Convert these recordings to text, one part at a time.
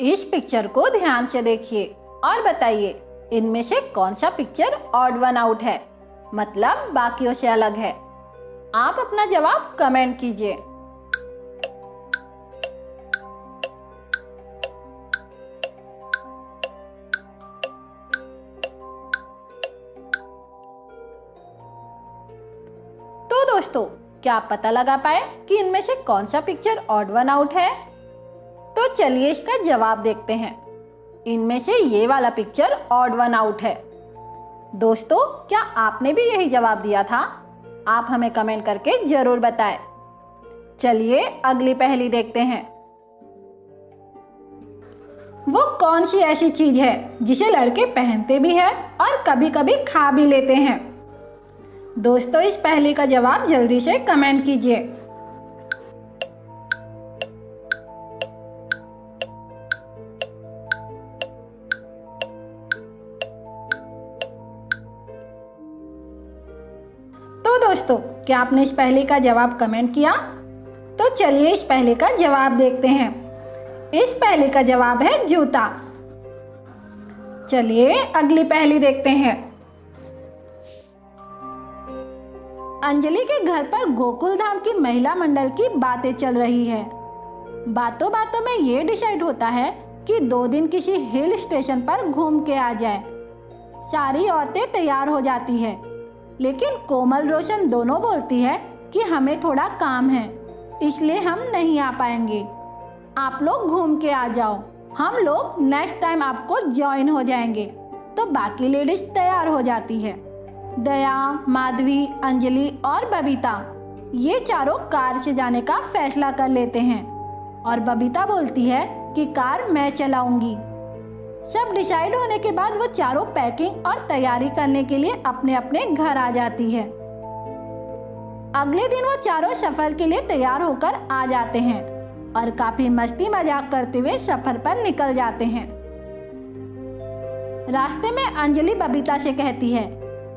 इस पिक्चर को ध्यान से देखिए और बताइए इनमें से कौन सा पिक्चर ऑड वन आउट है, मतलब बाकियों से अलग है। आप अपना जवाब कमेंट कीजिए। तो दोस्तों, क्या आप पता लगा पाए कि इनमें से कौन सा पिक्चर ऑड वन आउट है? तो चलिए इसका जवाब देखते हैं। इनमें से ये वाला पिक्चर ऑड वन आउट है। दोस्तों, क्या आपने भी यही जवाब दिया था? आप हमें कमेंट करके जरूर बताएं। चलिए अगली पहेली देखते हैं। वो कौन सी ऐसी चीज है जिसे लड़के पहनते भी हैं और कभी कभी खा भी लेते हैं? दोस्तों, इस पहेली का जवाब जल्दी से कमेंट कीजिए। तो दोस्तों, क्या आपने इस पहेली का जवाब कमेंट किया? तो चलिए इस पहेली का जवाब देखते हैं। इस पहेली का जवाब है जूता। चलिए अगली पहेली देखते हैं। अंजलि के घर पर गोकुल धाम की महिला मंडल की बातें चल रही है। बातों बातों में ये डिसाइड होता है कि 2 दिन किसी हिल स्टेशन पर घूम के आ जाए। सारी औरतें तैयार हो जाती है, लेकिन कोमल रोशन दोनों बोलती है कि हमें थोड़ा काम है, इसलिए हम नहीं आ पाएंगे। आप लोग घूम के आ जाओ, हम लोग नेक्स्ट टाइम आपको ज्वाइन हो जाएंगे। तो बाकी लेडीज तैयार हो जाती है। दया, माधवी, अंजलि और बबीता ये चारों कार से जाने का फैसला कर लेते हैं और बबीता बोलती है कि कार मैं चलाऊंगी। सब डिसाइड होने के बाद वो चारों पैकिंग और तैयारी करने के लिए अपने अपने घर आ जाती है। अगले दिन वो चारों सफर के लिए तैयार होकर आ जाते हैं और काफी मस्ती मजाक करते हुए सफर पर निकल जाते हैं। रास्ते में अंजलि बबीता से कहती है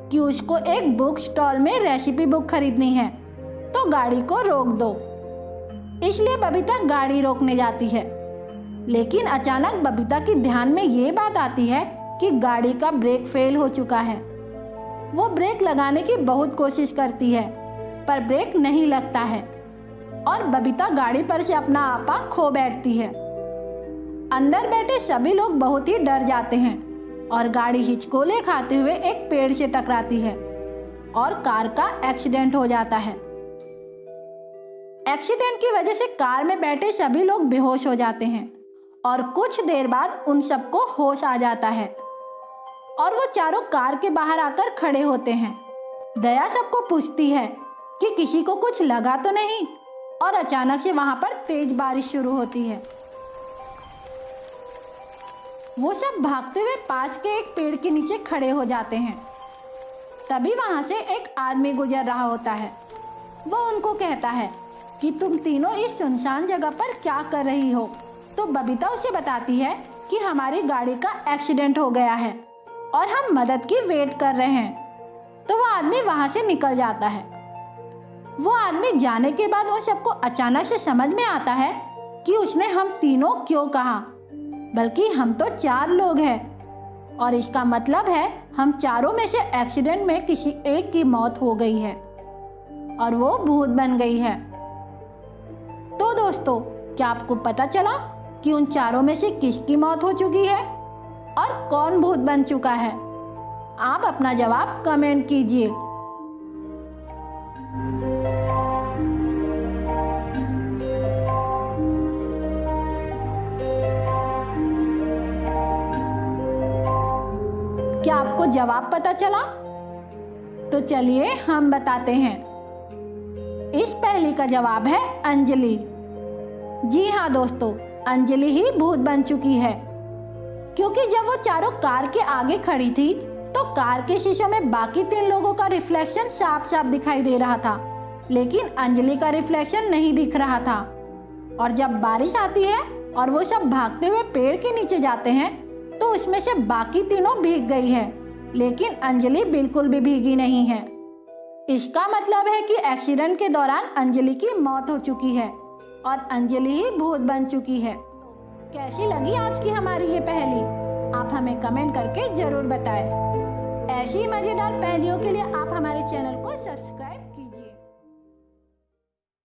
कि उसको एक बुक स्टॉल में रेसिपी बुक खरीदनी है, तो गाड़ी को रोक दो। इसलिए बबीता गाड़ी रोकने जाती है, लेकिन अचानक बबीता की ध्यान में ये बात आती है कि गाड़ी का ब्रेक फेल हो चुका है। वो ब्रेक लगाने की बहुत कोशिश करती है, पर ब्रेक नहीं लगता है और बबीता गाड़ी पर से अपना आपा खो बैठती है। अंदर बैठे सभी लोग बहुत ही डर जाते हैं और गाड़ी हिचकोले खाते हुए एक पेड़ से टकराती है और कार का एक्सीडेंट हो जाता है। एक्सीडेंट की वजह से कार में बैठे सभी लोग बेहोश हो जाते हैं और कुछ देर बाद उन सबको होश आ जाता है और वो चारों कार के बाहर आकर खड़े होते हैं। दया सबको पूछती है कि किसी को कुछ लगा तो नहीं, और अचानक से वहां पर तेज बारिश शुरू होती है। वो सब भागते हुए पास के एक पेड़ के नीचे खड़े हो जाते हैं। तभी वहां से एक आदमी गुजर रहा होता है। वो उनको कहता है कि तुम तीनों इस सुनसान जगह पर क्या कर रही हो? तो बबीता उसे बताती है कि हमारी गाड़ी का एक्सीडेंट हो गया है और हम मदद की वेट कर रहे हैं। तो वो आदमी वहां से निकल जाता है। वो आदमी जाने के बाद उन सबको अचानक से समझ में आता है कि उसने हम तीनों क्यों कहा, बल्कि हम तो 4 लोग हैं और इसका मतलब है हम चारों में से एक्सीडेंट में किसी एक की मौत हो गई है और वो भूत बन गई है। तो दोस्तों, क्या आपको पता चला कि उन चारों में से किसकी मौत हो चुकी है और कौन भूत बन चुका है? आप अपना जवाब कमेंट कीजिए। क्या आपको जवाब पता चला? तो चलिए हम बताते हैं। इस पहेली का जवाब है अंजलि। जी हाँ दोस्तों, अंजलि ही भूत बन चुकी है, क्योंकि जब वो चारों कार के आगे खड़ी थी तो कार के शीशों में बाकी 3 लोगों का रिफ्लेक्शन साफ साफ दिखाई दे रहा था, लेकिन अंजलि का रिफ्लेक्शन नहीं दिख रहा था। और जब बारिश आती है और वो सब भागते हुए पेड़ के नीचे जाते हैं तो उसमें से बाकी तीनों भीग गई है, लेकिन अंजलि बिल्कुल भी भीगी नहीं है। इसका मतलब है कि एक्सीडेंट के दौरान अंजलि की मौत हो चुकी है और अंजलि ही भूत बन चुकी है। कैसी लगी आज की हमारी ये पहेली? आप हमें कमेंट करके जरूर बताएं। ऐसी मजेदार पहेलियों के लिए आप हमारे चैनल को सब्सक्राइब कीजिए।